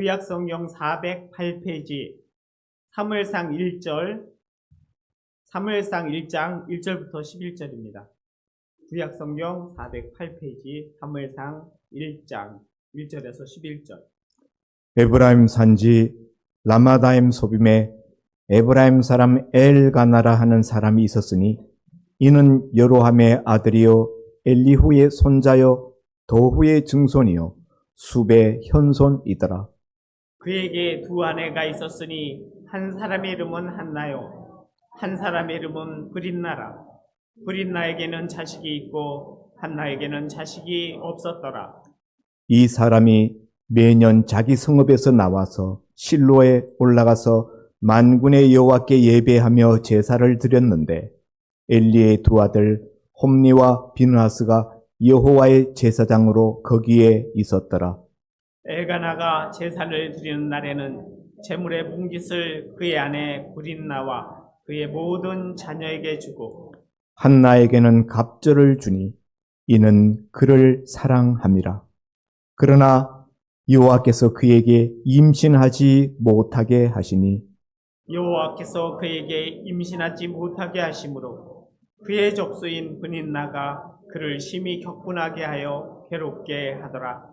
구약성경 408페이지 사무엘상 1장 1절부터 11절입니다. 구약성경 408페이지 사무엘상 1장 1절에서 11절. 에브라임 산지 라마다임 소빔에 에브라임 사람 엘가나라 하는 사람이 있었으니 이는 여로함의 아들이요 엘리후의 손자요 도후의 증손이요 수베 현손이더라. 그에게 두 아내가 있었으니 한 사람의 이름은 한나요, 한 사람의 이름은 브릿나라. 브릿나에게는 자식이 있고 한나에게는 자식이 없었더라. 이 사람이 매년 자기 성읍에서 나와서 실로에 올라가서 만군의 여호와께 예배하며 제사를 드렸는데 엘리의 두 아들 홈니와 비느하스가 여호와의 제사장으로 거기에 있었더라. 엘가나가 제사를 드리는 날에는 제물의 뭉깃을 그의 아내 브릿나와 그의 모든 자녀에게 주고 한나에게는 갑절을 주니 이는 그를 사랑함이라. 그러나 여호와께서 그에게 임신하지 못하게 하시니 여호와께서 그에게 임신하지 못하게 하심으로 그의 족수인 브릿나가 그를 심히 격분하게 하여 괴롭게 하더라.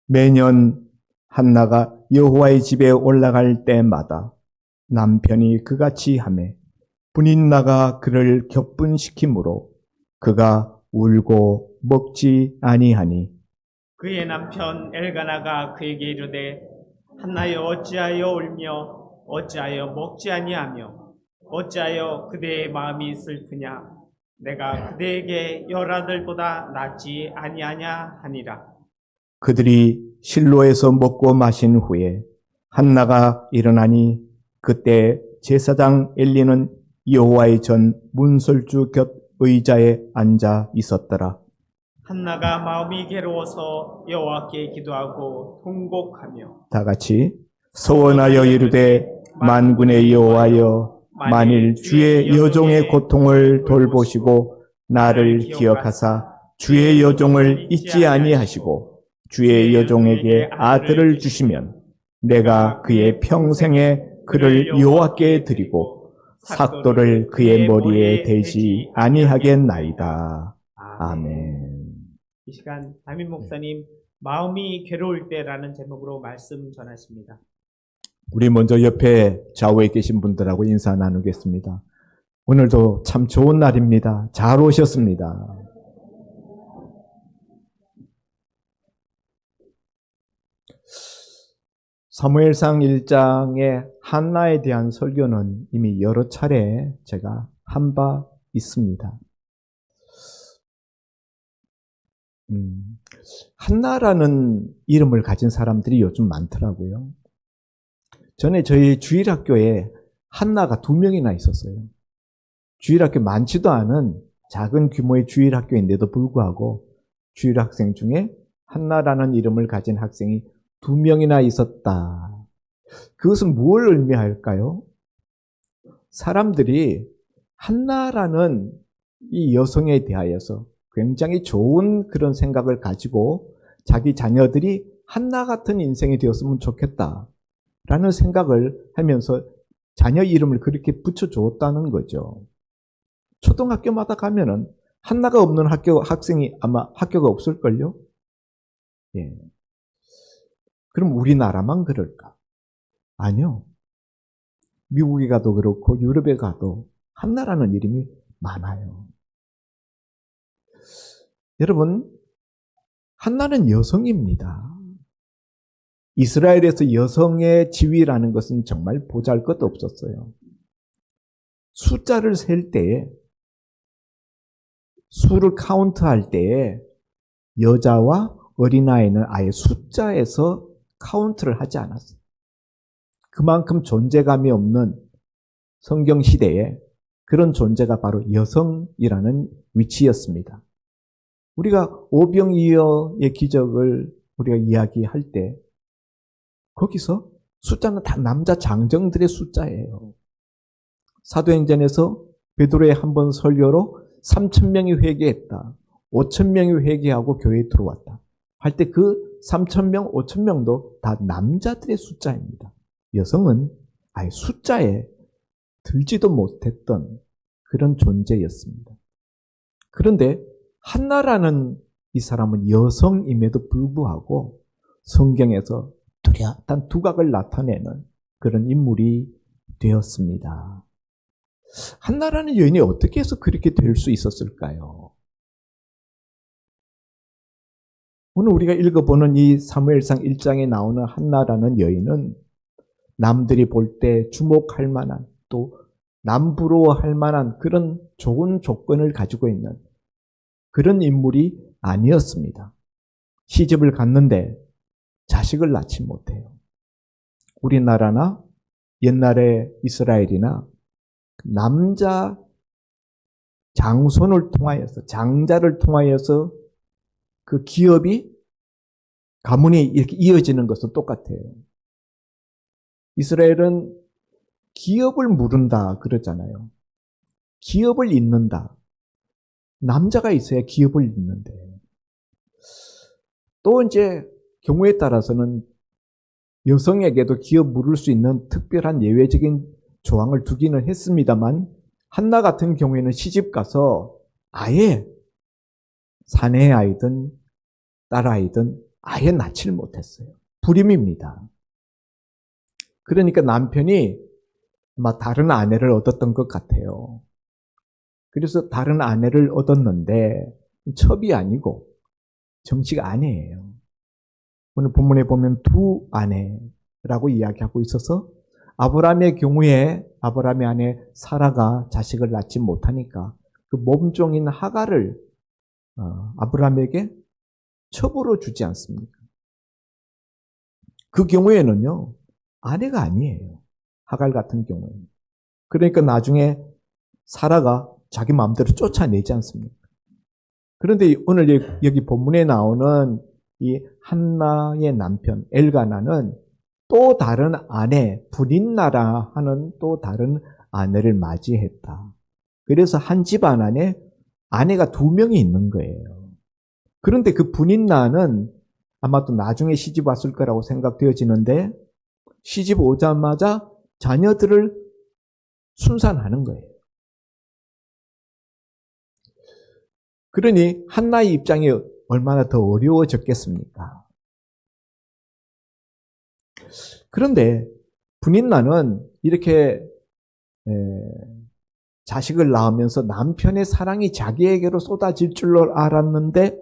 매년 한나가 여호와의 집에 올라갈 때마다 남편이 그같이 하매 브릿나가 그를 격분시키므로 그가 울고 먹지 아니하니 그의 남편 엘가나가 그에게 이르되 한나여 어찌하여 울며 어찌하여 먹지 아니하며 어찌하여 그대의 마음이 슬프냐 내가 그대에게 열아들보다 낫지 아니하냐 하니라. 그들이 실로에서 먹고 마신 후에 한나가 일어나니 그때 제사장 엘리는 여호와의 전 문설주 곁 의자에 앉아 있었더라. 한나가 마음이 괴로워서 여호와께 기도하고 통곡하며 다 같이 서원하여 이르되 만군의 여호와여 만일 주의 여종의 고통을 돌보시고 나를 기억하사 주의 여종을 잊지 아니하시고 주의 여종에게 아들을 주시면 내가 그의 평생에 그를 여호와께 드리고 삭도를 그의 머리에 대지 아니하겠나이다. 아멘. 이 시간 담임 목사님 마음이 괴로울 때라는 제목으로 말씀 전하십니다. 우리 먼저 옆에 좌우에 계신 분들하고 인사 나누겠습니다. 오늘도 참 좋은 날입니다. 잘 오셨습니다. 사무엘상 1장의 한나에 대한 설교는 이미 여러 차례 제가 한 바 있습니다. 한나라는 이름을 가진 사람들이 요즘 많더라고요. 전에 저희 주일학교에 한나가 2명이나 있었어요. 주일학교 많지도 않은 작은 규모의 주일학교인데도 불구하고 주일학생 중에 한나라는 이름을 가진 학생이 2명이나 있었다. 그것은 뭘 의미할까요? 사람들이 한나라는 이 여성에 대하여서 굉장히 좋은 그런 생각을 가지고 자기 자녀들이 한나 같은 인생이 되었으면 좋겠다라는 생각을 하면서 자녀 이름을 그렇게 붙여줬다는 거죠. 초등학교마다 가면은 한나가 없는 학생이 아마 학교가 없을걸요? 예. 그럼 우리나라만 그럴까? 아니요. 미국에 가도 그렇고 유럽에 가도 한나라는 이름이 많아요. 여러분, 한나는 여성입니다. 이스라엘에서 여성의 지위라는 것은 정말 보잘것 없었어요. 숫자를 셀 때에, 수를 카운트할 때에 여자와 어린아이는 아예 숫자에서 카운트를 하지 않았어요. 그만큼 존재감이 없는 성경 시대에 그런 존재가 바로 여성이라는 위치였습니다. 우리가 오병이어의 기적을 우리가 이야기할 때 거기서 숫자는 다 남자 장정들의 숫자예요. 사도행전에서 베드로의 한 번 설교로 3,000명이 회개했다. 5,000명이 회개하고 교회에 들어왔다. 할 때 그 3,000명, 5,000명도 다 남자들의 숫자입니다. 여성은 아예 숫자에 들지도 못했던 그런 존재였습니다. 그런데 한나라는 이 사람은 여성임에도 불구하고 성경에서 뚜렷한 두각을 나타내는 그런 인물이 되었습니다. 한나라는 여인이 어떻게 해서 그렇게 될 수 있었을까요? 오늘 우리가 읽어보는 이 사무엘상 1장에 나오는 한나라는 여인은 남들이 볼 때 주목할 만한, 또 남부러워할 만한 그런 좋은 조건을 가지고 있는 그런 인물이 아니었습니다. 시집을 갔는데 자식을 낳지 못해요. 우리나라나 옛날의 이스라엘이나 남자 장손을 통하여서, 장자를 통하여서 그 기업이, 가문이 이렇게 이어지는 것은 똑같아요. 이스라엘은 기업을 물은다 그러잖아요. 기업을 잇는다. 남자가 있어야 기업을 잇는데. 또 이제 경우에 따라서는 여성에게도 기업 물을 수 있는 특별한 예외적인 조항을 두기는 했습니다만, 한나 같은 경우에는 시집 가서 아예 사내 아이든 딸 아이든 아예 낳지를 못했어요. 불임입니다. 그러니까 남편이 아마 다른 아내를 얻었던 것 같아요. 그래서 다른 아내를 얻었는데 첩이 아니고 정식 아내예요. 오늘 본문에 보면 두 아내라고 이야기하고 있어서, 아브라함의 경우에 아브라함의 아내 사라가 자식을 낳지 못하니까 그 몸종인 하갈을 아브라함에게 첩으로 주지 않습니까? 그 경우에는요, 아내가 아니에요. 하갈 같은 경우에는. 그러니까 나중에 사라가 자기 마음대로 쫓아내지 않습니까? 그런데 오늘 여기 본문에 나오는 이 한나의 남편 엘가나는 또 다른 아내, 분인나라 하는 또 다른 아내를 맞이했다. 그래서 한 집안 안에 아내가 2명이 있는 거예요. 그런데 그 분인나는 아마도 나중에 시집 왔을 거라고 생각되어지는데, 시집 오자마자 자녀들을 순산하는 거예요. 그러니 한나의 입장이 얼마나 더 어려워졌겠습니까? 그런데 분인나는 이렇게 자식을 낳으면서 남편의 사랑이 자기에게로 쏟아질 줄로 알았는데,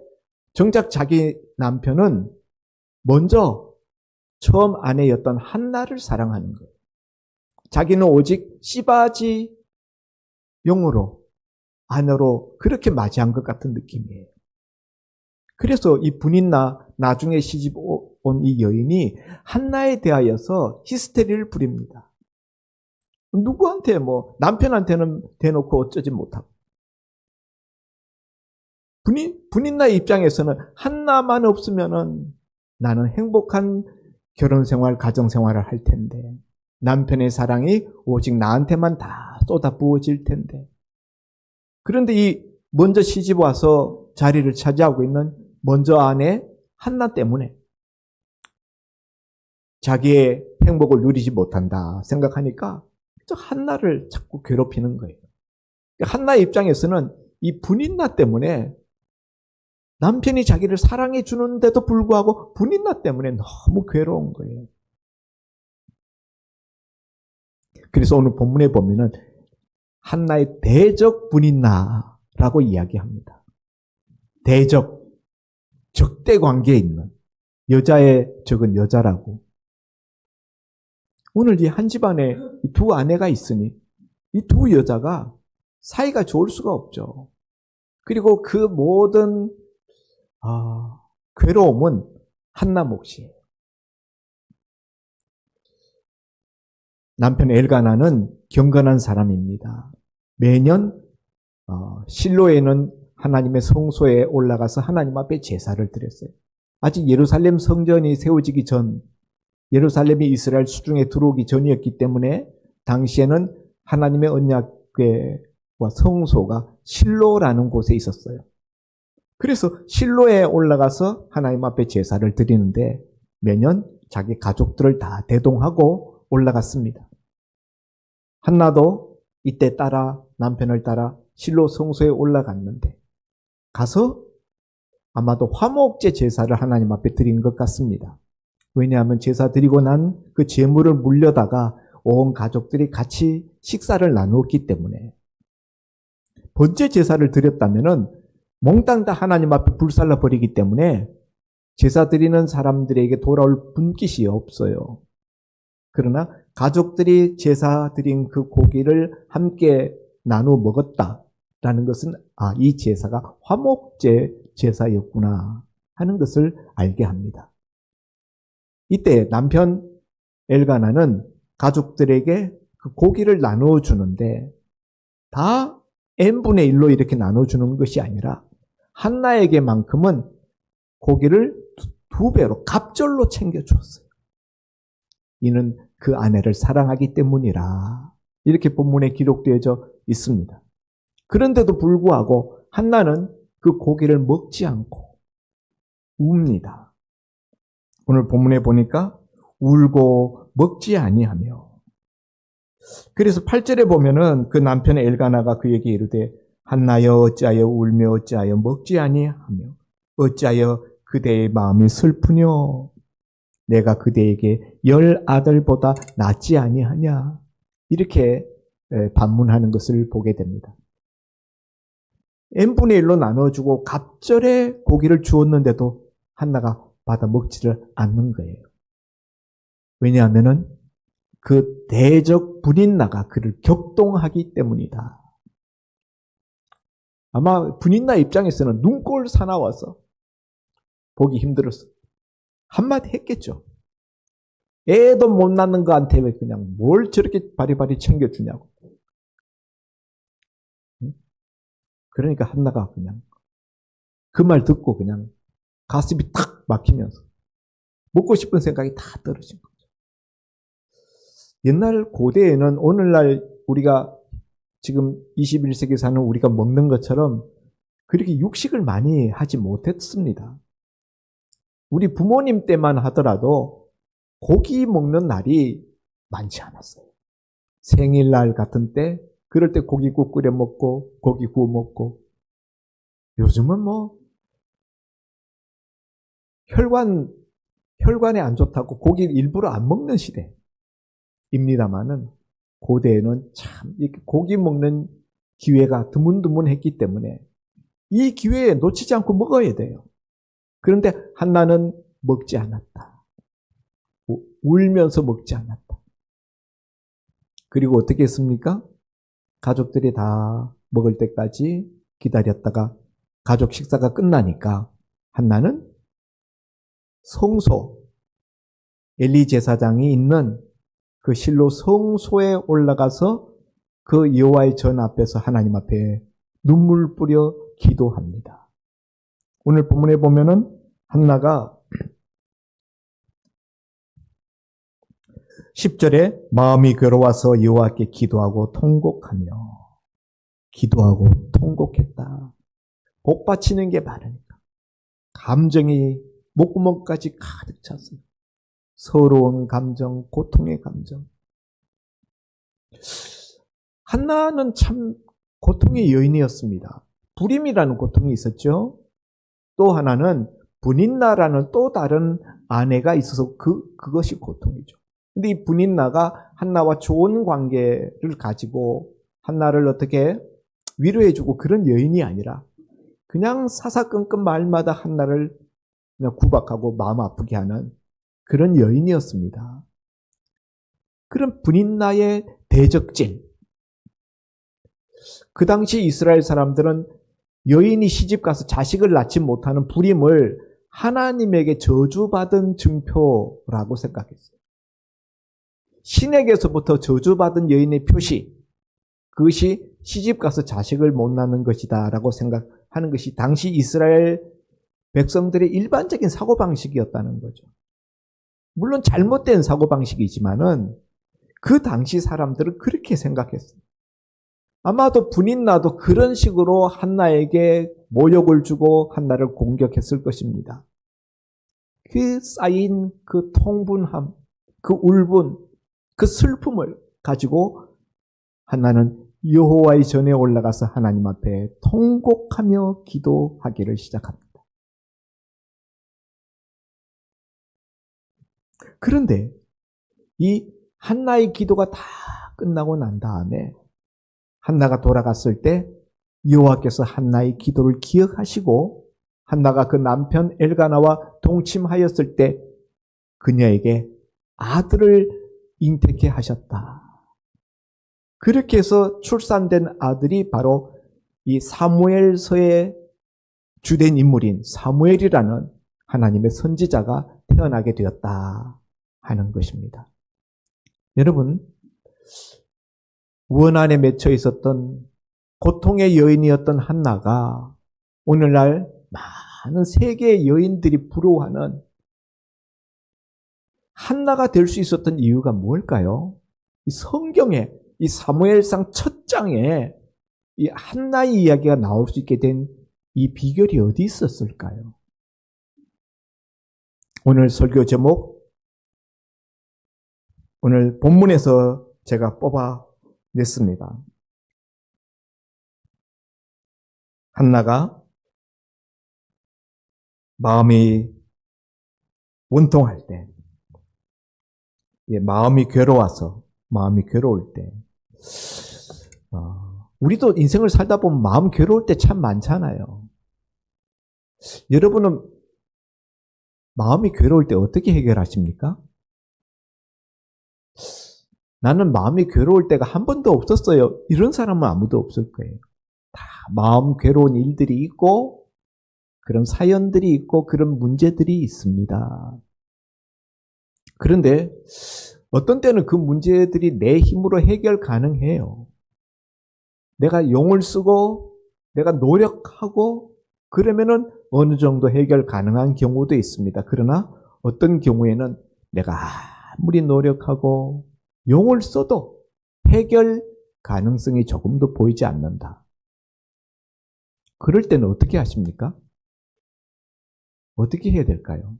정작 자기 남편은 먼저 처음 아내였던 한나를 사랑하는 거예요. 자기는 오직 씨바지 용으로, 아내로 그렇게 맞이한 것 같은 느낌이에요. 그래서 이 분인나, 나중에 시집 온 이 여인이 한나에 대하여서 히스테리를 부립니다. 누구한테 남편한테는 대놓고 어쩌지 못하고. 분인나 입장에서는 한나만 없으면은 나는 행복한 결혼생활, 가정생활을 할 텐데, 남편의 사랑이 오직 나한테만 다 쏟아 부어질 텐데. 그런데 이 먼저 시집 와서 자리를 차지하고 있는 먼저 아내 한나 때문에 자기의 행복을 누리지 못한다 생각하니까 한나를 자꾸 괴롭히는 거예요. 한나의 입장에서는 이 분인나 때문에, 남편이 자기를 사랑해 주는데도 불구하고 분인나 때문에 너무 괴로운 거예요. 그래서 오늘 본문에 보면은 한나의 대적 분인나라고 이야기합니다. 대적, 적대 관계에 있는 여자의 적은 여자라고. 오늘 이 한 집안에 두 아내가 있으니 이 두 여자가 사이가 좋을 수가 없죠. 그리고 그 모든 괴로움은 한나 몫이에요. 남편 엘가나는 경건한 사람입니다. 매년 실로에는 하나님의 성소에 올라가서 하나님 앞에 제사를 드렸어요. 아직 예루살렘 성전이 세워지기 전, 예루살렘이 이스라엘 수중에 들어오기 전이었기 때문에 당시에는 하나님의 언약궤와 성소가 실로라는 곳에 있었어요. 그래서 실로에 올라가서 하나님 앞에 제사를 드리는데 매년 자기 가족들을 다 대동하고 올라갔습니다. 한나도 이때 남편을 따라 실로 성소에 올라갔는데 가서 아마도 화목제 제사를 하나님 앞에 드린 것 같습니다. 왜냐하면 제사 드리고 난 그 제물을 물려다가 온 가족들이 같이 식사를 나누었기 때문에 번제 제사를 드렸다면은 몽땅 다 하나님 앞에 불살라 버리기 때문에 제사 드리는 사람들에게 돌아올 분깃이 없어요. 그러나 가족들이 제사 드린 그 고기를 함께 나누어 먹었다라는 것은 이 제사가 화목제 제사였구나 하는 것을 알게 합니다. 이때 남편 엘가나는 가족들에게 그 고기를 나누어 주는데 다 n분의 1로 이렇게 나눠주는 것이 아니라 한나에게만큼은 고기를 2배로 갑절로 챙겨주었어요. 이는 그 아내를 사랑하기 때문이라 이렇게 본문에 기록되어져 있습니다. 그런데도 불구하고 한나는 그 고기를 먹지 않고 웁니다. 오늘 본문에 보니까 울고 먹지 아니하며, 그래서 8절에 보면은 그 남편 엘가나가 그에게 이르되 한나여 어찌하여 울며 어찌하여 먹지 아니하며 어찌하여 그대의 마음이 슬프뇨 내가 그대에게 10 아들보다 낫지 아니하냐 이렇게 반문하는 것을 보게 됩니다. n분의 1로 나눠주고 갑절에 고기를 주었는데도 한나가 받아 먹지를 않는 거예요. 왜냐하면은 그 대적 분인나가 그를 격동하기 때문이다. 아마 분인나 입장에서는 눈꼴 사나워서 보기 힘들었어. 한마디 했겠죠. 애도 못 낳는 거한테 왜 그냥 뭘 저렇게 바리바리 챙겨주냐고. 그러니까 한나가 그냥 그 말 듣고 그냥 가슴이 탁 막히면서 먹고 싶은 생각이 다 떨어진 거죠. 옛날 고대에는 오늘날 우리가 지금 21세기 사는 우리가 먹는 것처럼 그렇게 육식을 많이 하지 못했습니다. 우리 부모님 때만 하더라도 고기 먹는 날이 많지 않았어요. 생일날 같은 때 그럴 때 고기국 끓여 먹고 고기 구워 먹고, 요즘은 뭐 혈관에 안 좋다고 고기를 일부러 안 먹는 시대입니다만은 고대에는 참 이렇게 고기 먹는 기회가 드문드문했기 때문에 이 기회에 놓치지 않고 먹어야 돼요. 그런데 한나는 먹지 않았다. 울면서 먹지 않았다. 그리고 어떻게 했습니까? 가족들이 다 먹을 때까지 기다렸다가 가족 식사가 끝나니까 한나는 성소, 엘리 제사장이 있는 그 실로 성소에 올라가서 그 여호와의 전 앞에서 하나님 앞에 눈물 뿌려 기도합니다. 오늘 본문에 보면은 한나가 10절에 마음이 괴로워서 여호와께 기도하고 통곡했다. 복받치는 게 많으니까 감정이 목구멍까지 가득 찼어요. 서러운 감정, 고통의 감정. 한나는 참 고통의 여인이었습니다. 불임이라는 고통이 있었죠. 또 하나는 분인나라는 또 다른 아내가 있어서 그것이 고통이죠. 근데 이 분인나가 한나와 좋은 관계를 가지고 한나를 어떻게 위로해주고 그런 여인이 아니라 그냥 사사건건 말마다 한나를 그냥 구박하고 마음 아프게 하는 그런 여인이었습니다. 그런 분인나의 대적질. 그 당시 이스라엘 사람들은 여인이 시집가서 자식을 낳지 못하는 불임을 하나님에게 저주받은 증표라고 생각했어요. 신에게서부터 저주받은 여인의 표시, 그것이 시집가서 자식을 못 낳는 것이다 라고 생각하는 것이 당시 이스라엘 백성들의 일반적인 사고방식이었다는 거죠. 물론 잘못된 사고방식이지만은 그 당시 사람들은 그렇게 생각했어요. 아마도 분인 나도 그런 식으로 한나에게 모욕을 주고 한나를 공격했을 것입니다. 그 쌓인 그 통분함, 그 울분, 그 슬픔을 가지고 한나는 여호와의 전에 올라가서 하나님 앞에 통곡하며 기도하기를 시작합니다. 그런데 이 한나의 기도가 다 끝나고 난 다음에 한나가 돌아갔을 때 여호와께서 한나의 기도를 기억하시고 한나가 그 남편 엘가나와 동침하였을 때 그녀에게 아들을 잉태케 하셨다. 그렇게 해서 출산된 아들이 바로 이 사무엘서의 주된 인물인 사무엘이라는 하나님의 선지자가 태어나게 되었다 하는 것입니다. 여러분, 원한에 맺혀 있었던 고통의 여인이었던 한나가 오늘날 많은 세계의 여인들이 부러워하는 한나가 될 수 있었던 이유가 뭘까요? 이 성경에 이 사무엘상 첫 장에 이 한나의 이야기가 나올 수 있게 된 이 비결이 어디 있었을까요? 오늘 설교 제목, 오늘 본문에서 제가 뽑아냈습니다. 한나가 마음이 원통할 때, 마음이 괴로워서, 마음이 괴로울 때, 우리도 인생을 살다 보면 마음 괴로울 때 참 많잖아요. 여러분은 마음이 괴로울 때 어떻게 해결하십니까? 나는 마음이 괴로울 때가 한 번도 없었어요. 이런 사람은 아무도 없을 거예요. 다 마음 괴로운 일들이 있고 그런 사연들이 있고 그런 문제들이 있습니다. 그런데 어떤 때는 그 문제들이 내 힘으로 해결 가능해요. 내가 용을 쓰고 내가 노력하고 그러면은 어느 정도 해결 가능한 경우도 있습니다. 그러나 어떤 경우에는 내가 아무리 노력하고 용을 써도 해결 가능성이 조금도 보이지 않는다. 그럴 때는 어떻게 하십니까? 어떻게 해야 될까요?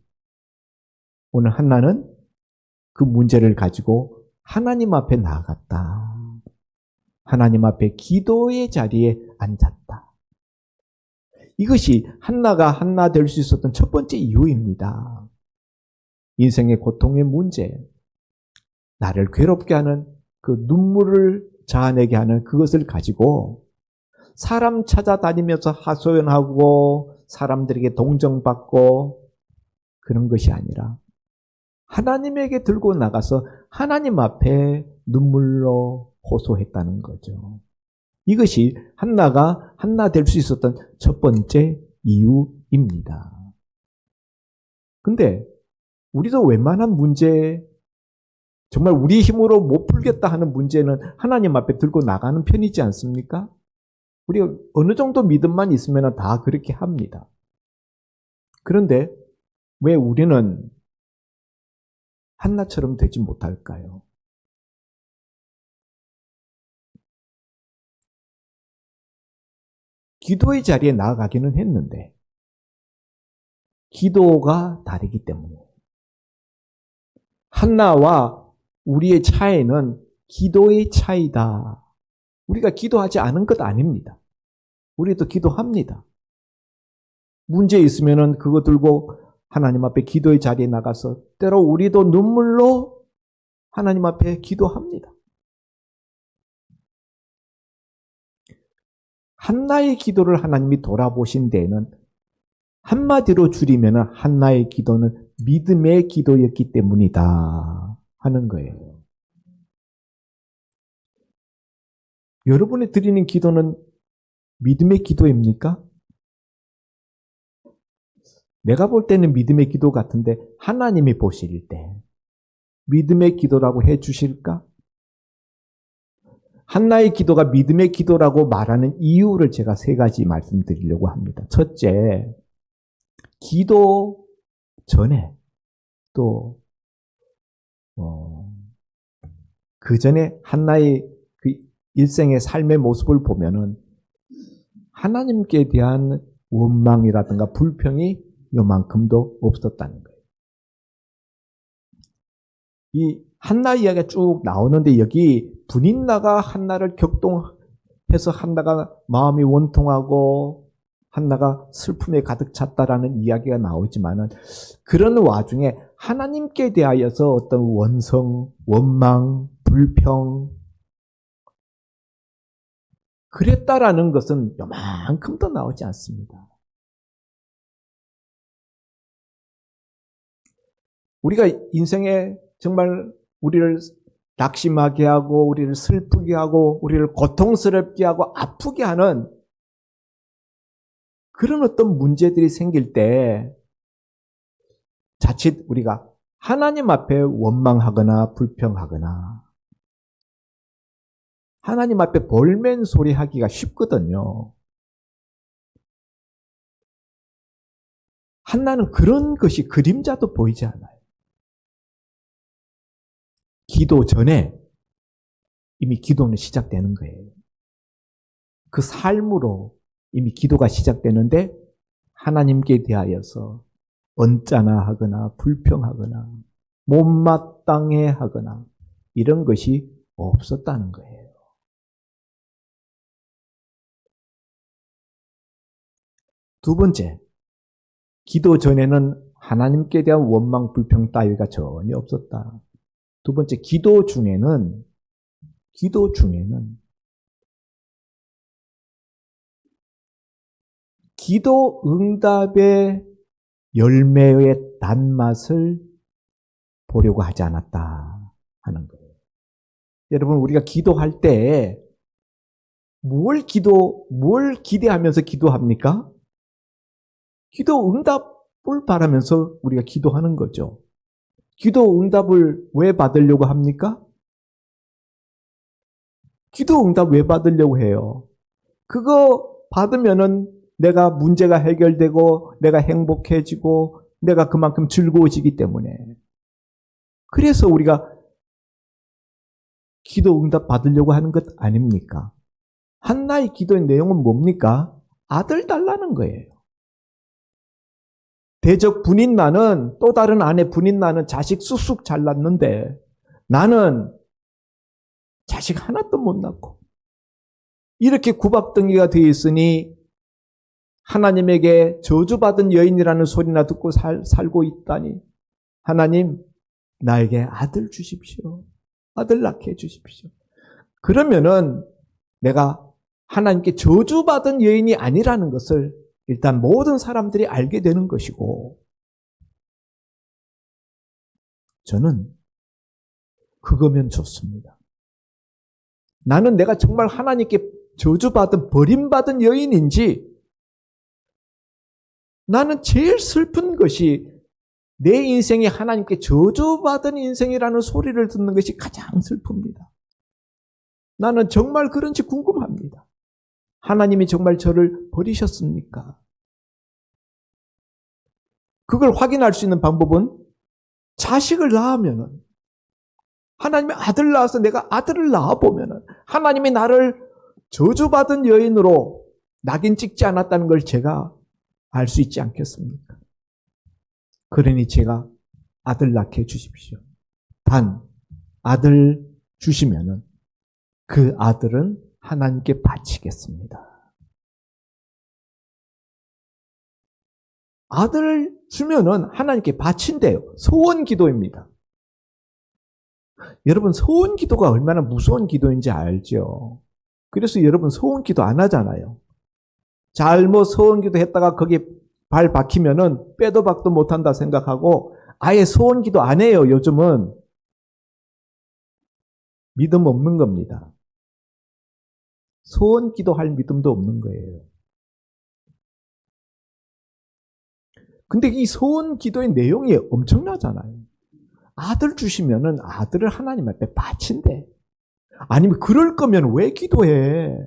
오늘 한나는 그 문제를 가지고 하나님 앞에 나아갔다. 하나님 앞에 기도의 자리에 앉았다. 이것이 한나가 한나 될 수 있었던 첫 번째 이유입니다. 인생의 고통의 문제, 나를 괴롭게 하는 그 눈물을 자아내게 하는 그것을 가지고 사람 찾아다니면서 하소연하고 사람들에게 동정받고 그런 것이 아니라 하나님에게 들고 나가서 하나님 앞에 눈물로 호소했다는 거죠. 이것이 한나가 한나 될 수 있었던 첫 번째 이유입니다. 근데 우리도 웬만한 문제, 정말 우리 힘으로 못 풀겠다 하는 문제는 하나님 앞에 들고 나가는 편이지 않습니까? 우리가 어느 정도 믿음만 있으면 다 그렇게 합니다. 그런데 왜 우리는 한나처럼 되지 못할까요? 기도의 자리에 나아가기는 했는데 기도가 다르기 때문에 한나와 우리의 차이는 기도의 차이다. 우리가 기도하지 않은 것 아닙니다. 우리도 기도합니다. 문제 있으면은 그거 들고 하나님 앞에 기도의 자리에 나가서 때로 우리도 눈물로 하나님 앞에 기도합니다. 한나의 기도를 하나님이 돌아보신 데에는 한마디로 줄이면 한나의 기도는 믿음의 기도였기 때문이다 하는 거예요. 여러분이 드리는 기도는 믿음의 기도입니까? 내가 볼 때는 믿음의 기도 같은데 하나님이 보실 때 믿음의 기도라고 해 주실까? 한나의 기도가 믿음의 기도라고 말하는 이유를 제가 세 가지 말씀드리려고 합니다. 첫째, 기도 전에 또 그 전에 한나의 그 일생의 삶의 모습을 보면은 하나님께 대한 원망이라든가 불평이 요만큼도 없었다는 거예요. 이 한나 이야기가 쭉 나오는데 여기 분인나가 한나를 격동해서 한나가 마음이 원통하고 한나가 슬픔에 가득 찼다라는 이야기가 나오지만은 그런 와중에 하나님께 대하여서 어떤 원성, 원망, 불평 그랬다라는 것은 요만큼도 나오지 않습니다. 우리가 인생에 정말 우리를 낙심하게 하고 우리를 슬프게 하고 우리를 고통스럽게 하고 아프게 하는 그런 어떤 문제들이 생길 때 자칫 우리가 하나님 앞에 원망하거나 불평하거나 하나님 앞에 볼멘 소리 하기가 쉽거든요. 한나는 그런 것이 그림자도 보이지 않아요. 기도 전에 이미 기도는 시작되는 거예요. 그 삶으로 이미 기도가 시작되는데 하나님께 대하여서 언짢아하거나 불평하거나 못마땅해 하거나 이런 것이 없었다는 거예요. 두 번째, 기도 전에는 하나님께 대한 원망, 불평 따위가 전혀 없었다. 두 번째, 기도 중에는 기도 응답의 열매의 단맛을 보려고 하지 않았다 하는 거예요. 여러분, 우리가 기도할 때 뭘 기대하면서 기도합니까? 기도 응답을 바라면서 우리가 기도하는 거죠. 기도 응답을 왜 받으려고 합니까? 기도 응답 왜 받으려고 해요? 그거 받으면은 내가 문제가 해결되고 내가 행복해지고 내가 그만큼 즐거워지기 때문에. 그래서 우리가 기도 응답 받으려고 하는 것 아닙니까? 한나의 기도의 내용은 뭡니까? 아들 달라는 거예요. 대적 분인나는 또 다른 아내 분인나는 자식 쑥쑥 잘 낳는데 나는 자식 하나도 못 낳고 이렇게 구박덩이가 되어 있으니 하나님에게 저주받은 여인이라는 소리나 듣고 살고 있다니 하나님 나에게 아들 주십시오. 아들 낳게 해주십시오. 그러면은 내가 하나님께 저주받은 여인이 아니라는 것을 일단 모든 사람들이 알게 되는 것이고 저는 그거면 좋습니다. 나는 내가 정말 하나님께 저주받은 버림받은 여인인지 나는 제일 슬픈 것이 내 인생이 하나님께 저주받은 인생이라는 소리를 듣는 것이 가장 슬픕니다. 나는 정말 그런지 궁금합니다. 하나님이 정말 저를 버리셨습니까? 그걸 확인할 수 있는 방법은 자식을 낳으면은 하나님의 아들 낳아서 내가 아들을 낳아보면은 하나님이 나를 저주받은 여인으로 낙인 찍지 않았다는 걸 제가 알 수 있지 않겠습니까? 그러니 제가 아들 낳게 해주십시오. 단 아들 주시면은 그 아들은 하나님께 바치겠습니다. 아들을 주면은 하나님께 바친대요. 소원 기도입니다. 여러분 소원 기도가 얼마나 무서운 기도인지 알죠? 그래서 여러분 소원 기도 안 하잖아요. 잘못 소원 기도 했다가 거기 발 박히면은 빼도 박도 못한다 생각하고 아예 소원 기도 안 해요. 요즘은 믿음 없는 겁니다. 소원 기도할 믿음도 없는 거예요. 근데 이 소원 기도의 내용이 엄청나잖아요. 아들 주시면은 아들을 하나님 앞에 바친대. 아니면 그럴 거면 왜 기도해?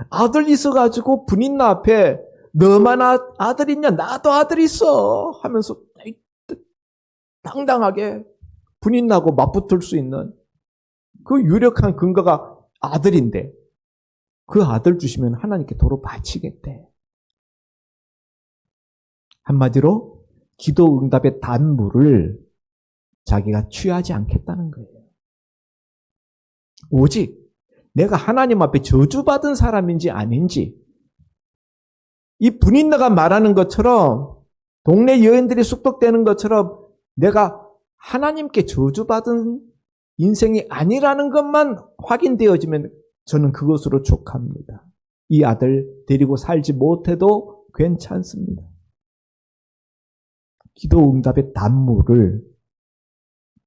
아들 있어가지고 분인나 앞에 너만 아들 있냐? 나도 아들 있어 하면서 당당하게 분인나하고 맞붙을 수 있는 그 유력한 근거가 아들인데 그 아들 주시면 하나님께 도로 바치겠대. 한마디로 기도 응답의 단물을 자기가 취하지 않겠다는 거예요. 오직 내가 하나님 앞에 저주받은 사람인지 아닌지, 이 분인나가 말하는 것처럼, 동네 여인들이 쑥덕대는 것처럼 내가 하나님께 저주받은 인생이 아니라는 것만 확인되어지면 저는 그것으로 족합니다. 이 아들 데리고 살지 못해도 괜찮습니다. 기도 응답의 단물을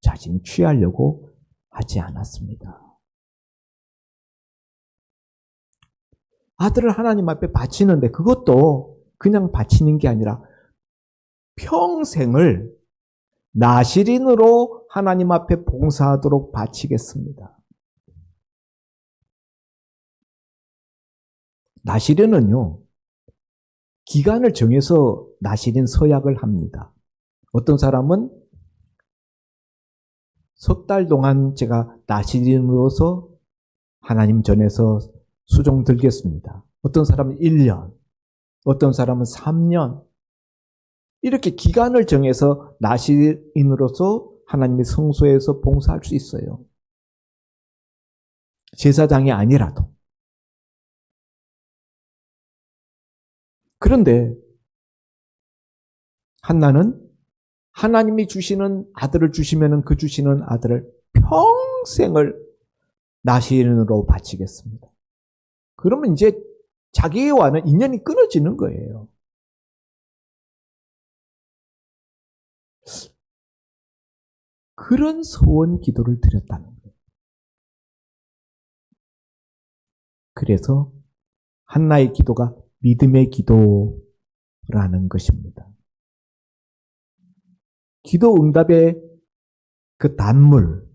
자신이 취하려고 하지 않았습니다. 아들을 하나님 앞에 바치는데 그것도 그냥 바치는 게 아니라 평생을 나실인으로 하나님 앞에 봉사하도록 바치겠습니다. 나실인은요, 기간을 정해서 나실인 서약을 합니다. 어떤 사람은 석 달 동안 제가 나실인으로서 하나님 전에서 수종 들겠습니다. 어떤 사람은 1년, 어떤 사람은 3년, 이렇게 기간을 정해서 나실인으로서 하나님의 성소에서 봉사할 수 있어요. 제사장이 아니라도. 그런데 한나는 하나님이 주시는 아들을 주시면 그 주시는 아들을 평생을 나실인으로 바치겠습니다. 그러면 이제 자기와는 인연이 끊어지는 거예요. 그런 소원 기도를 드렸다는 거예요. 그래서 한나의 기도가 믿음의 기도라는 것입니다. 기도 응답의 그 단물,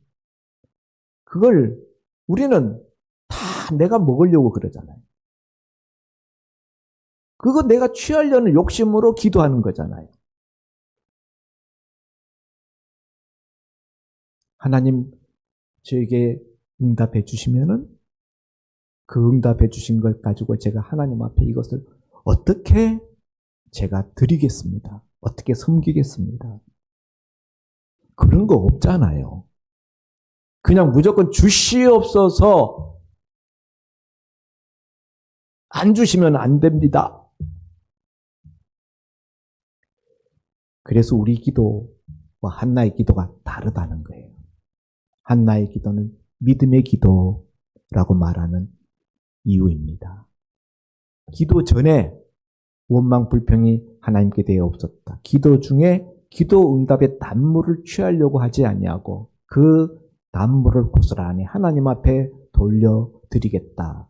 그걸 우리는 다 내가 먹으려고 그러잖아요. 그거 내가 취하려는 욕심으로 기도하는 거잖아요. 하나님 저에게 응답해 주시면은 그 응답해 주신 것 가지고 제가 하나님 앞에 이것을 어떻게 제가 드리겠습니다. 어떻게 섬기겠습니다. 그런 거 없잖아요. 그냥 무조건 주시옵소서, 안 주시면 안 됩니다. 그래서 우리 기도와 한나의 기도가 다르다는 거예요. 한나의 기도는 믿음의 기도라고 말하는 이유입니다. 기도 전에 원망 불평이 하나님께 대해 없었다. 기도 중에 기도 응답의 단물을 취하려고 하지 아니하고 그 단물을 고스란히 하나님 앞에 돌려드리겠다.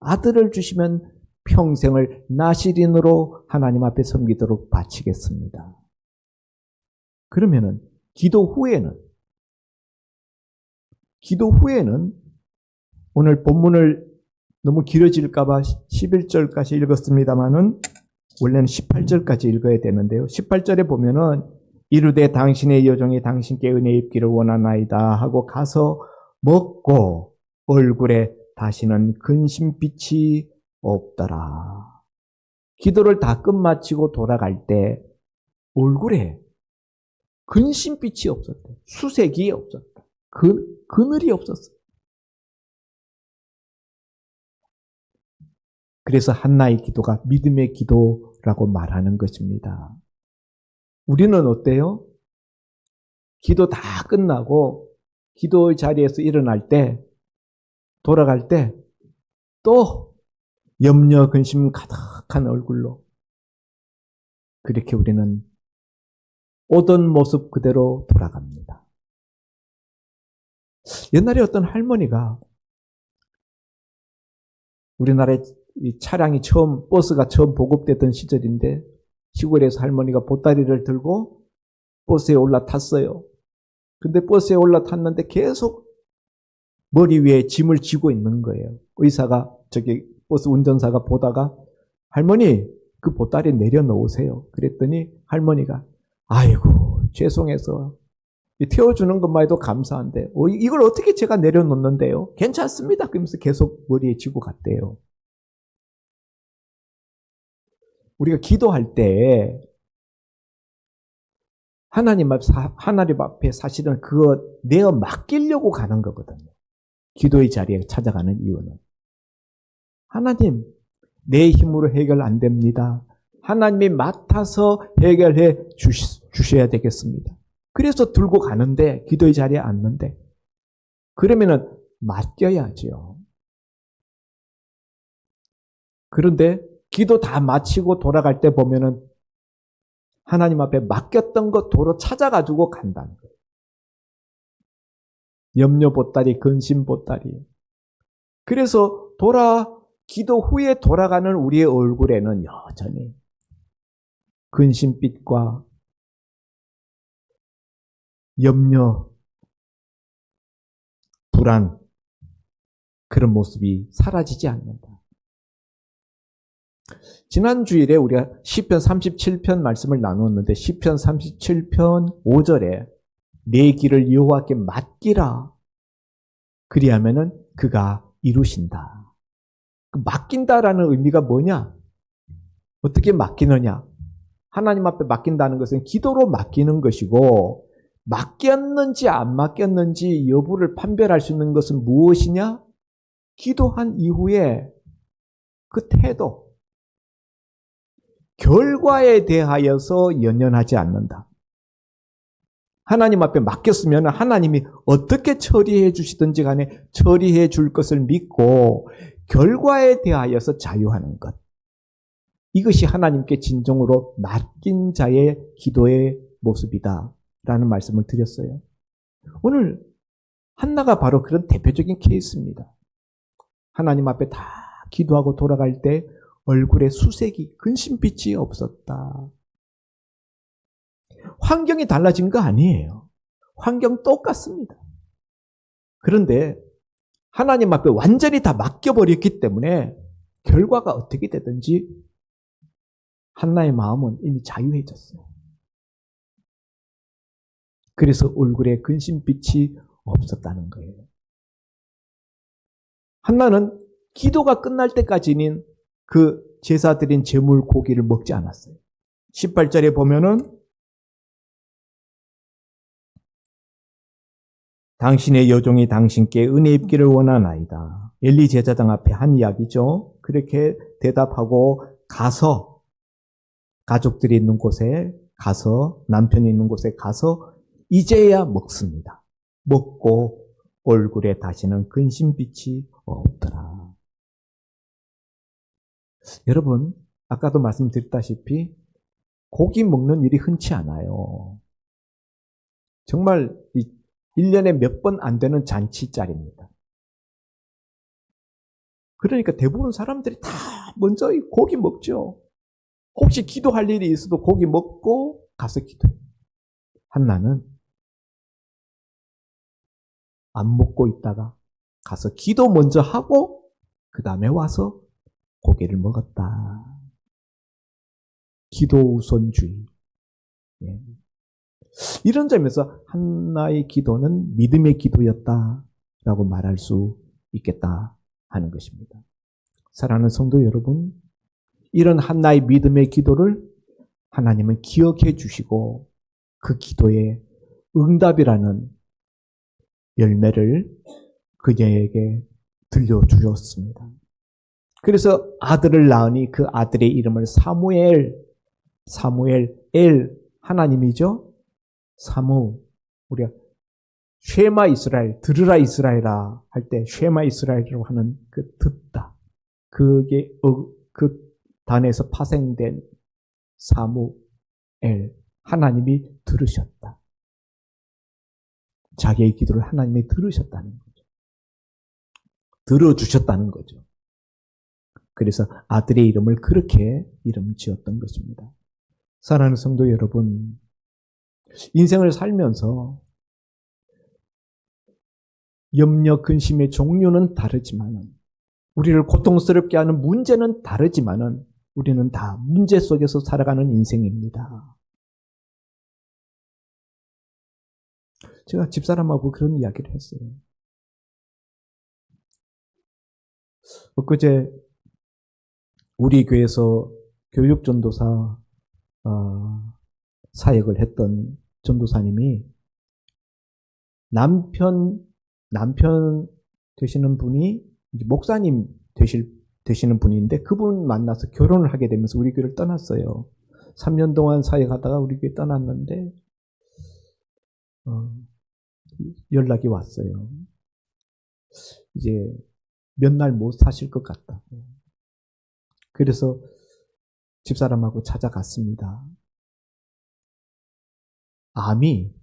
아들을 주시면 평생을 나실인으로 하나님 앞에 섬기도록 바치겠습니다. 그러면은 기도 후에는 오늘 본문을 너무 길어질까봐 11절까지 읽었습니다만은 원래는 18절까지 읽어야 되는데요. 18절에 보면은 이르되 당신의 여종이 당신께 은혜 입기를 원하나이다 하고 가서 먹고 얼굴에 다시는 근심빛이 없더라. 기도를 다 끝마치고 돌아갈 때 얼굴에 근심빛이 없었다. 수색이 없었다. 그늘이 없었어. 그래서 한나의 기도가 믿음의 기도라고 말하는 것입니다. 우리는 어때요? 기도 다 끝나고 기도의 자리에서 일어날 때, 돌아갈 때 또 염려, 근심 가득한 얼굴로 그렇게 우리는 오던 모습 그대로 돌아갑니다. 옛날에 어떤 할머니가 우리나라에 이 차량이 버스가 처음 보급됐던 시절인데 시골에서 할머니가 보따리를 들고 버스에 올라탔어요. 근데 버스에 올라탔는데 계속 머리 위에 짐을 지고 있는 거예요. 의사가, 버스 운전사가 보다가 할머니 그 보따리 내려놓으세요. 그랬더니 할머니가 아이고 죄송해서 태워주는 것만 해도 감사한데 이걸 어떻게 제가 내려놓는데요? 괜찮습니다. 그러면서 계속 머리에 지고 갔대요. 우리가 기도할 때 하나님 앞에 사실은 그거 내어 맡기려고 가는 거거든요. 기도의 자리에 찾아가는 이유는 하나님, 내 힘으로 해결 안 됩니다. 하나님이 맡아서 해결해 주셔야 되겠습니다. 그래서 들고 가는데, 기도의 자리에 앉는데, 그러면은 맡겨야죠. 그런데 기도 다 마치고 돌아갈 때 보면은 하나님 앞에 맡겼던 거 도로 찾아가지고 간다는 거예요. 염려 보따리, 근심 보따리. 그래서 기도 후에 돌아가는 우리의 얼굴에는 여전히 근심빛과 염려, 불안, 그런 모습이 사라지지 않는다. 지난 주일에 우리가 시편 37편 말씀을 나누었는데 시편 37편 5절에 내 길을 여호와께 맡기라. 그리하면은 그가 이루신다. 맡긴다라는 의미가 뭐냐? 어떻게 맡기느냐? 하나님 앞에 맡긴다는 것은 기도로 맡기는 것이고 맡겼는지 안 맡겼는지 여부를 판별할 수 있는 것은 무엇이냐? 기도한 이후에 그 태도, 결과에 대하여서 연연하지 않는다. 하나님 앞에 맡겼으면 하나님이 어떻게 처리해 주시든지 간에 처리해 줄 것을 믿고 결과에 대하여서 자유하는 것. 이것이 하나님께 진정으로 맡긴 자의 기도의 모습이다 라는 말씀을 드렸어요. 오늘 한나가 바로 그런 대표적인 케이스입니다. 하나님 앞에 다 기도하고 돌아갈 때 얼굴에 수색이, 근심빛이 없었다. 환경이 달라진 거 아니에요. 환경 똑같습니다. 그런데 하나님 앞에 완전히 다 맡겨버렸기 때문에 결과가 어떻게 되든지 한나의 마음은 이미 자유해졌어요. 그래서 얼굴에 근심빛이 없었다는 거예요. 한나는 기도가 끝날 때까지는 그 제사 드린 제물 고기를 먹지 않았어요. 18절에 보면은 당신의 여종이 당신께 은혜 입기를 원하나이다. 엘리 제사장 앞에 한 이야기죠. 그렇게 대답하고 가서 가족들이 있는 곳에 가서 남편이 있는 곳에 가서 이제야 먹습니다. 먹고 얼굴에 다시는 근심빛이 없더라. 여러분, 아까도 말씀드렸다시피 고기 먹는 일이 흔치 않아요. 정말 1년에 몇 번 안 되는 잔치자리입니다. 그러니까 대부분 사람들이 다 먼저 고기 먹죠. 혹시 기도할 일이 있어도 고기 먹고 가서 기도해요. 한나는 안 먹고 있다가 가서 기도 먼저 하고 그 다음에 와서 고기를 먹었다. 기도 우선주의. 이런 점에서 한나의 기도는 믿음의 기도였다라고 말할 수 있겠다 하는 것입니다. 사랑하는 성도 여러분, 이런 한나의 믿음의 기도를 하나님은 기억해 주시고 그 기도의 응답이라는 열매를 그녀에게 들려주셨습니다. 그래서 아들을 낳으니 그 아들의 이름을 사무엘, 하나님이죠. 우리가 쉐마 이스라엘, 들으라 이스라엘아 할 때 쉐마 이스라엘이라고 하는 그 듣다. 그게 그 단에서 파생된 사무엘, 하나님이 들으셨다. 자기의 기도를 하나님이 들으셨다는 거죠. 들어주셨다는 거죠. 그래서 아들의 이름을 그렇게 이름 지었던 것입니다. 사랑하는 성도 여러분, 인생을 살면서 염려, 근심의 종류는 다르지만 우리를 고통스럽게 하는 문제는 다르지만 우리는 다 문제 속에서 살아가는 인생입니다. 제가 집사람하고 그런 이야기를 했어요. 엊그제 우리 교회에서 교육전도사 사역을 했던 전도사님이 남편 되시는 분이 이제 목사님 되시는 분인데 그분 만나서 결혼을 하게 되면서 우리 교회를 떠났어요. 3년 동안 사역하다가 우리 교회 떠났는데 연락이 왔어요. 이제 몇 날 못 사실 것 같다. 그래서 집사람하고 찾아갔습니다. 암이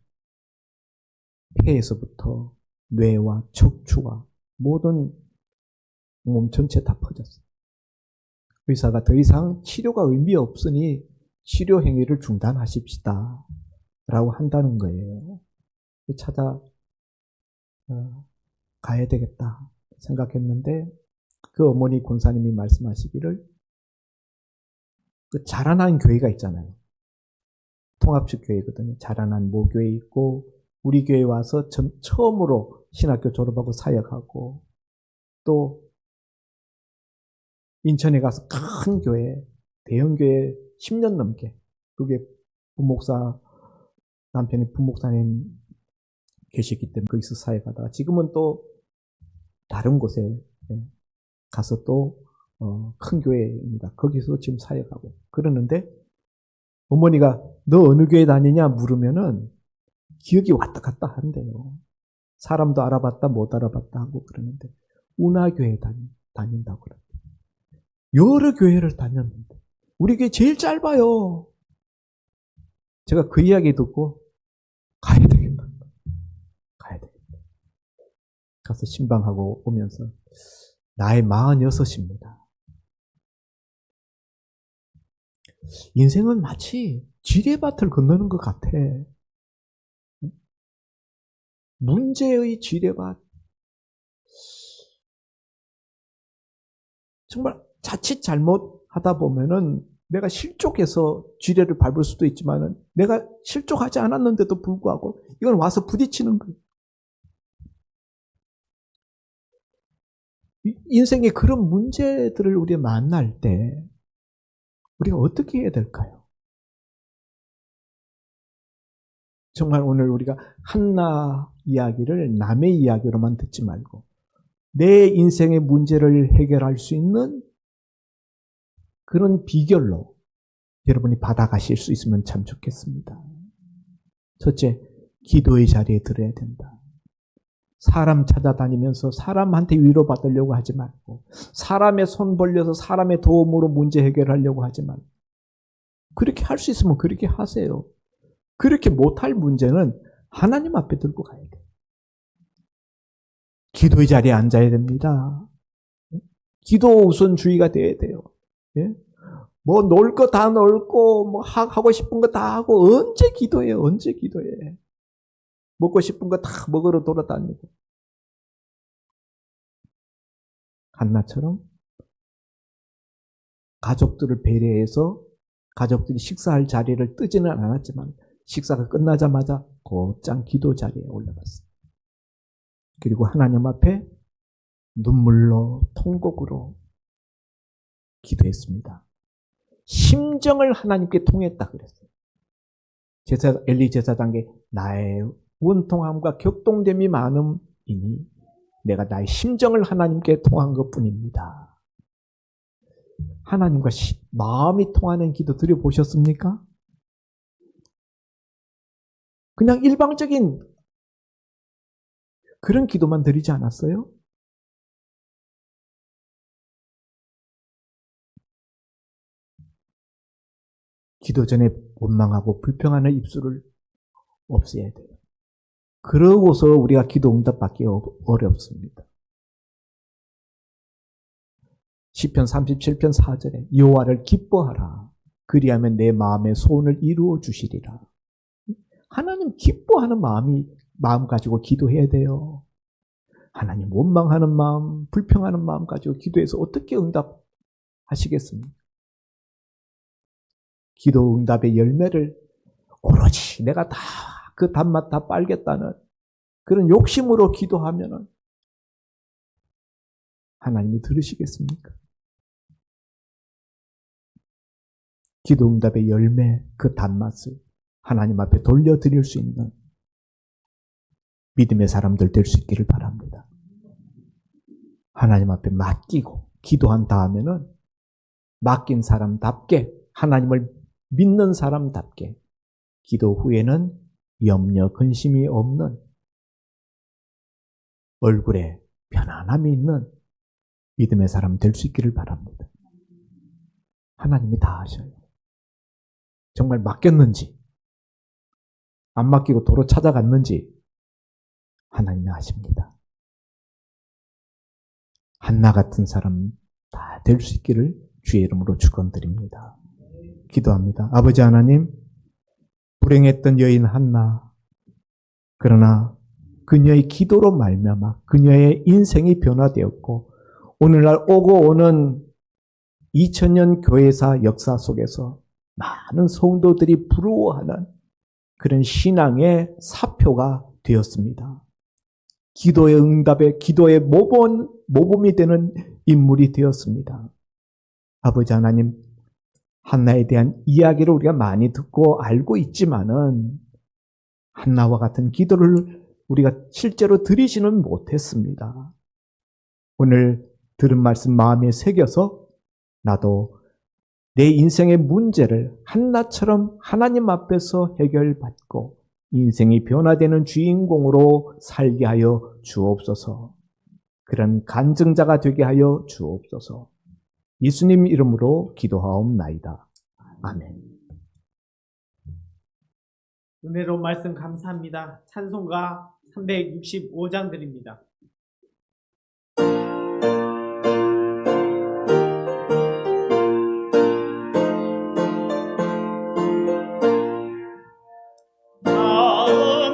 폐에서부터 뇌와 척추와 모든 몸 전체 다 퍼졌어요. 의사가 더 이상 치료가 의미 없으니 치료 행위를 중단하십시다 라고 한다는 거예요. 가야 되겠다 생각했는데 그 어머니 권사님이 말씀하시기를 그 자라난 교회가 있잖아요. 통합식 교회거든요. 자라난 모교회 있고 우리 교회 와서 처음으로 신학교 졸업하고 사역하고 또 인천에 가서 큰 교회, 대형 교회 10년 넘게 그게 부목사 남편이 부목사님 계시기 때문에 거기서 사역하다가 지금은 또 다른 곳에 가서 또 큰 교회입니다. 거기서 지금 사역하고 그러는데 어머니가 너 어느 교회 다니냐 물으면은 기억이 왔다 갔다 한대요. 사람도 알아봤다 못 알아봤다 하고 그러는데 운하교회 다닌다고 그래요. 여러 교회를 다녔는데 우리 교회 제일 짧아요. 제가 그 이야기 듣고 가야 되겠다. 가서 신방하고 오면서 나이 46입니다. 인생은 마치 지뢰밭을 건너는 것 같아. 문제의 지뢰밭. 정말 자칫 잘못하다 보면은 내가 실족해서 지뢰를 밟을 수도 있지만은 내가 실족하지 않았는데도 불구하고 이건 와서 부딪히는 거예요. 인생의 그런 문제들을 우리가 만날 때 우리가 어떻게 해야 될까요? 정말 오늘 우리가 한나 이야기를 남의 이야기로만 듣지 말고 내 인생의 문제를 해결할 수 있는 그런 비결로 여러분이 받아가실 수 있으면 참 좋겠습니다. 첫째, 기도의 자리에 들어야 된다. 사람 찾아다니면서 사람한테 위로받으려고 하지 말고 사람의 손 벌려서 사람의 도움으로 문제 해결하려고 하지 말고 그렇게 할 수 있으면 그렇게 하세요. 그렇게 못할 문제는 하나님 앞에 들고 가야 돼요. 기도의 자리에 앉아야 됩니다. 기도 우선주의가 돼야 돼요. 예? 뭐 놀 거 다 놀고 뭐 하고 싶은 거 다 하고 언제 기도해요? 언제 기도해? 먹고 싶은 거 다 먹으러 돌아다니고 한나처럼 가족들을 배려해서 가족들이 식사할 자리를 뜨지는 않았지만 식사가 끝나자마자 곧장 기도 자리에 올라갔어요. 그리고 하나님 앞에 눈물로 통곡으로 기도했습니다. 심정을 하나님께 통했다 그랬어요. 엘리 제사장에게 나의 원통함과 격동됨이 많음이니 내가 나의 심정을 하나님께 통한 것뿐입니다. 하나님과 마음이 통하는 기도 드려보셨습니까? 그냥 일방적인 그런 기도만 드리지 않았어요? 기도 전에 원망하고 불평하는 입술을 없애야 돼요. 그러고서 우리가 기도 응답 받기 어렵습니다. 시편 37편 4절에 여호와를 기뻐하라. 그리하면 내 마음의 소원을 이루어 주시리라. 하나님 기뻐하는 마음 가지고 기도해야 돼요. 하나님 원망하는 마음, 불평하는 마음 가지고 기도해서 어떻게 응답하시겠습니까? 기도 응답의 열매를 오로지 내가 다 그 단맛 다 빨겠다는 그런 욕심으로 기도하면은 하나님이 들으시겠습니까? 기도 응답의 열매, 그 단맛을 하나님 앞에 돌려드릴 수 있는 믿음의 사람들 될 수 있기를 바랍니다. 하나님 앞에 맡기고 기도한 다음에는 맡긴 사람답게, 하나님을 믿는 사람답게 기도 후에는 염려, 근심이 없는 얼굴에 편안함이 있는 믿음의 사람 될 수 있기를 바랍니다. 하나님이 다 아셔요. 정말 맡겼는지 안 맡기고 도로 찾아갔는지 하나님이 아십니다. 한나 같은 사람 다 될 수 있기를 주의 이름으로 축원드립니다. 기도합니다. 아버지 하나님, 불행했던 여인 한나, 그러나 그녀의 기도로 말미암아 그녀의 인생이 변화되었고 오늘날 오고 오는 2000년 교회사 역사 속에서 많은 성도들이 부러워하는 그런 신앙의 사표가 되었습니다. 기도의 응답에, 기도의 모범이 되는 인물이 되었습니다. 아버지 하나님, 한나에 대한 이야기를 우리가 많이 듣고 알고 있지만은 한나와 같은 기도를 우리가 실제로 드리지는 못했습니다. 오늘 들은 말씀 마음에 새겨서 나도 내 인생의 문제를 한나처럼 하나님 앞에서 해결받고 인생이 변화되는 주인공으로 살게 하여 주옵소서. 그런 간증자가 되게 하여 주옵소서. 예수님 이름으로 기도하옵나이다. 아멘. 은혜로운 말씀 감사합니다. 찬송가 365장 드립니다.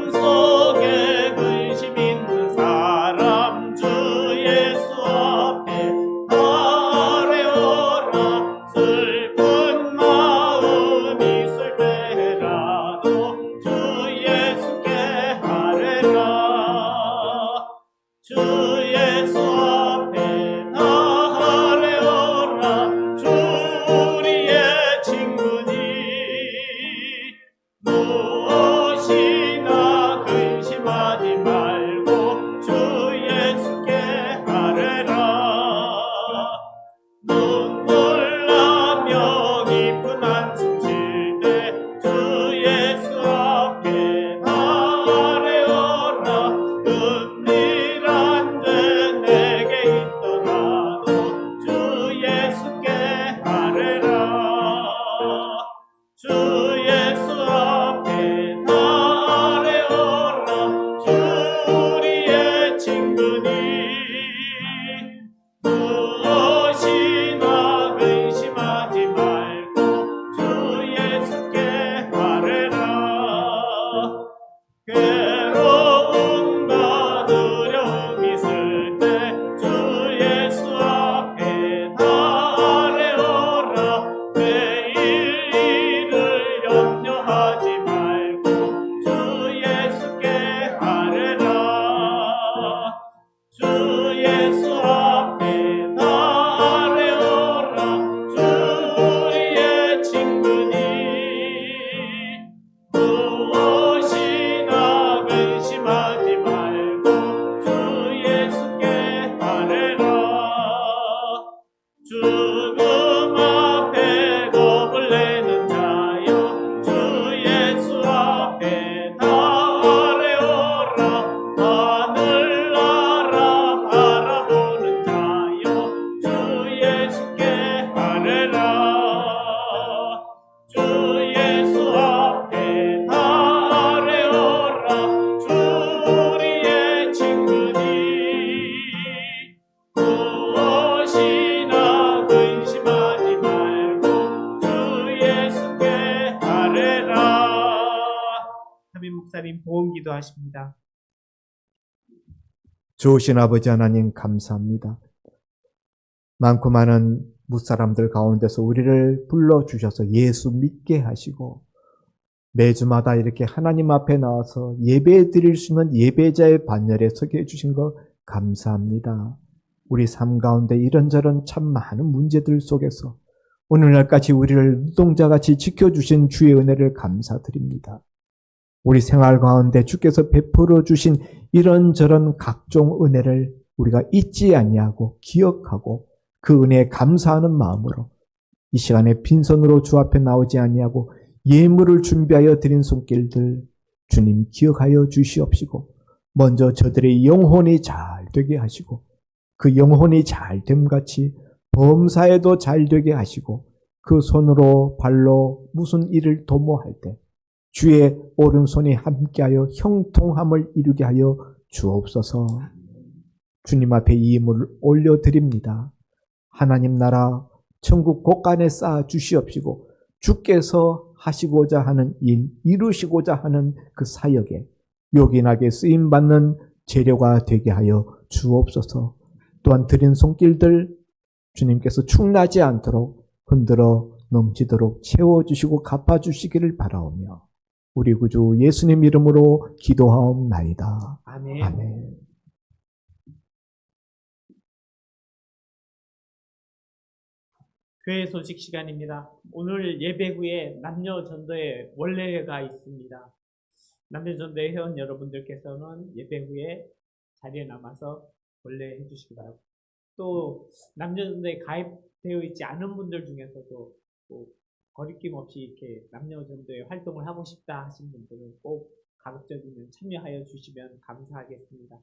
마음속에 근심 있는 사람 주 예수 앞에 아뢰어라. 슬픈 마음 있을 때라도 주 예수께 아뢰라. 주 예수 앞에 아뢰어라. 주 우리의 친구니 무엇이나 근심하지 말고 주 예수께 아뢰라. 눈물 나며 깊은 한숨 쉴 때 주 예수 앞에 아뢰어라. 은밀한 죄 내게 있더라도 주 예수께 아뢰라. 주 예수 앞에 아뢰어라. 주 우리의 친구니 무엇이나 근심하지 말고 주 예수께 아뢰라. 괴로움과 두려움 있을 때 주 예수 앞에 아뢰어라. 내일 일을 염려하지 말고 주 예수께 아뢰라. 주 예수 앞에 아뢰어라. 주 우리의 친구니 무엇이나 근심하지 말고 주 예수께 아뢰라. 죽음 앞에 겁을 내는 자여 주 예수 앞에 아뢰어라. 하늘나라 바라보는 자여 주 예수께 아뢰라. 주 예수 앞에 아뢰어라. 주 우리의 친구니 무엇이나 근심하지 말고 주 예수께 아뢰라. 하민 목사님 보험 기도하십니다. 좋으신 아버지 하나님 감사합니다. 많고 많은 무사람들 가운데서 우리를 불러주셔서 예수 믿게 하시고 매주마다 이렇게 하나님 앞에 나와서 예배 드릴 수 있는 예배자의 반열에 서게 해주신 거 감사합니다. 우리 삶 가운데 이런저런 참 많은 문제들 속에서 오늘날까지 우리를 눈동자같이 지켜주신 주의 은혜를 감사드립니다. 우리 생활 가운데 주께서 베풀어 주신 이런저런 각종 은혜를 우리가 잊지 아니하고 기억하고 그 은혜에 감사하는 마음으로 이 시간에 빈손으로 주 앞에 나오지 아니하고 예물을 준비하여 드린 손길들 주님 기억하여 주시옵시고 먼저 저들의 영혼이 잘 되게 하시고 그 영혼이 잘 됨같이 범사에도 잘 되게 하시고 그 손으로 발로 무슨 일을 도모할 때 주의 오른손이 함께하여 형통함을 이루게 하여 주옵소서. 주님 앞에 이 예물을 올려드립니다. 하나님 나라 천국 곳간에 쌓아 주시옵시고 주께서 하시고자 하는 일, 이루시고자 하는 그 사역에 요긴하게 쓰임받는 재료가 되게 하여 주옵소서. 또한 드린 손길들 주님께서 축나지 않도록 흔들어 넘치도록 채워주시고 갚아주시기를 바라오며 우리 구주 예수님 이름으로 기도하옵나이다. 아멘. 아멘. 교회 소식 시간입니다. 오늘 예배 후에 남녀 전도회 원래가 있습니다. 남녀 전도회 회원 여러분들께서는 예배 후에 자리에 남아서 원래 해주시기 바랍니다. 또 남녀 전도회 가입되어 있지 않은 분들 중에서도 또 거리낌 없이 이렇게 남녀 전도회 활동을 하고 싶다 하신 분들은 꼭 가급적이면 참여하여 주시면 감사하겠습니다.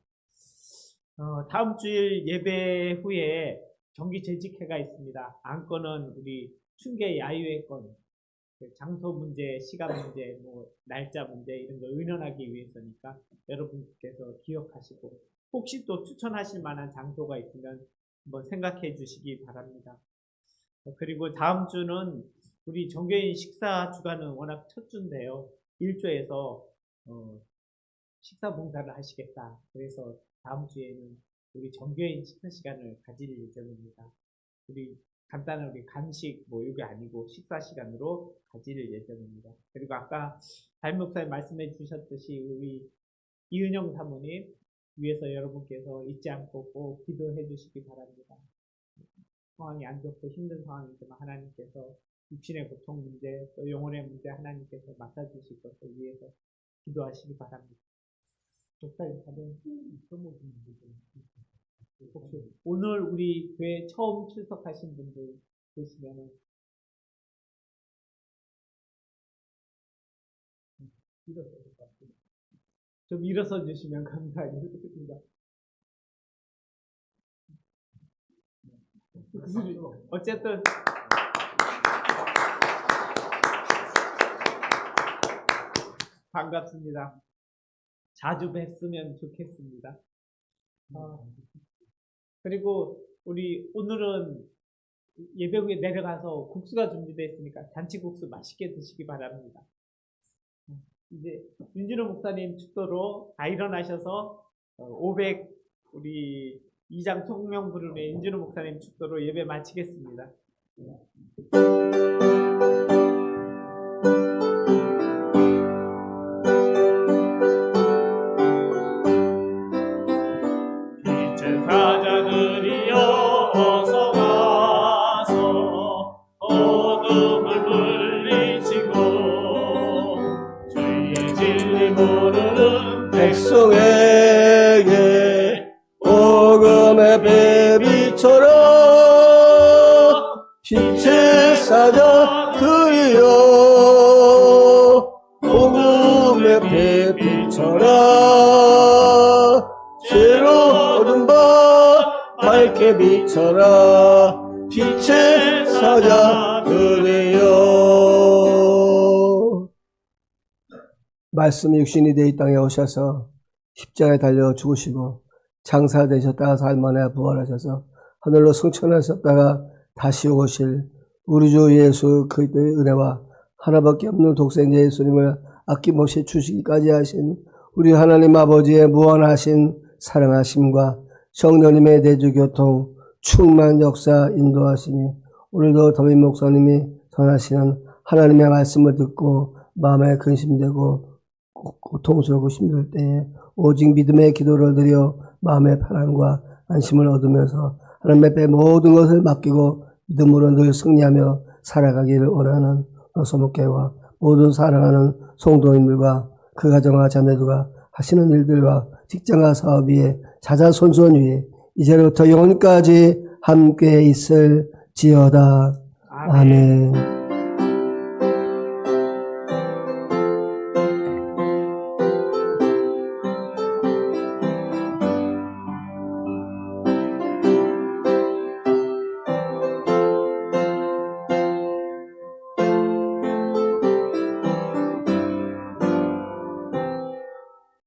다음 주일 예배 후에 정기 재직회가 있습니다. 안건은 우리 춘계 야유회건, 장소 문제, 시간 문제, 날짜 문제 이런 거 의논하기 위해서니까 여러분께서 기억하시고 혹시 또 추천하실 만한 장소가 있으면 한번 생각해 주시기 바랍니다. 그리고 다음 주는 우리 정교인 식사 주간은 워낙 첫 주인데요. 1조에서 식사 봉사를 하시겠다. 그래서 다음 주에는 우리 정교인 식사 시간을 가질 예정입니다. 우리 간단한 우리 간식 이게 아니고 식사 시간으로 가질 예정입니다. 그리고 아까 담임 목사님 말씀해 주셨듯이 우리 이은영 사모님 위해서 여러분께서 잊지 않고 꼭 기도해 주시기 바랍니다. 상황이 안 좋고 힘든 상황이지만 하나님께서 육신의 고통 문제 또 영혼의 문제 하나님께서 맡아주실 것을 위해서 기도하시기 바랍니다. 목사님 다들 혹시 오늘 우리 교회 처음 출석하신 분들 계시면은 좀 일어서 주시면 감사하겠습니다. 어쨌든 반갑습니다. 자주 뵀으면 좋겠습니다. 그리고 우리 오늘은 예배 후에 내려가서 국수가 준비되어 있으니까 잔치국수 맛있게 드시기 바랍니다. 이제 윤진호 목사님 축도로 다 일어나셔서 500 우리 2장 성명 부름의 윤진호 목사님 축도로 예배 마치겠습니다. 빛의 사자들이여 어서 와서 어둠을 물리치고 주의 진리 모르는 백성에게 복음의 배비처럼 빛의 사자 그리여 복음의 배비처럼 새로운 바 밝게 비춰라 빛의 사자 그리여. 말씀이 육신이 되어 이 땅에 오셔서 십자가에 달려 죽으시고 장사되셨다가 사흘 만에 부활하셔서 하늘로 승천하셨다가 다시 오실 우리 주 예수 그리스도의 은혜와 하나밖에 없는 독생자 예수님을 아낌없이 주시기까지 하신 우리 하나님 아버지의 무한하신 사랑하심과 성령님의 대주교통 충만 역사 인도하심이 오늘도 담임 목사님이 전하시는 하나님의 말씀을 듣고 마음에 근심되고 고통스럽고 힘들 때에 오직 믿음의 기도를 드려 마음의 편안과 안심을 얻으면서 하나님 앞에 모든 것을 맡기고 믿음으로 늘 승리하며 살아가기를 원하는 소목교회와 모든 사랑하는 성도님들과 그 가정과 자녀들과 하시는 일들과 직장과 사업 위에 자자손손 위에 이제부터 영원까지 함께 있을지어다. 아멘.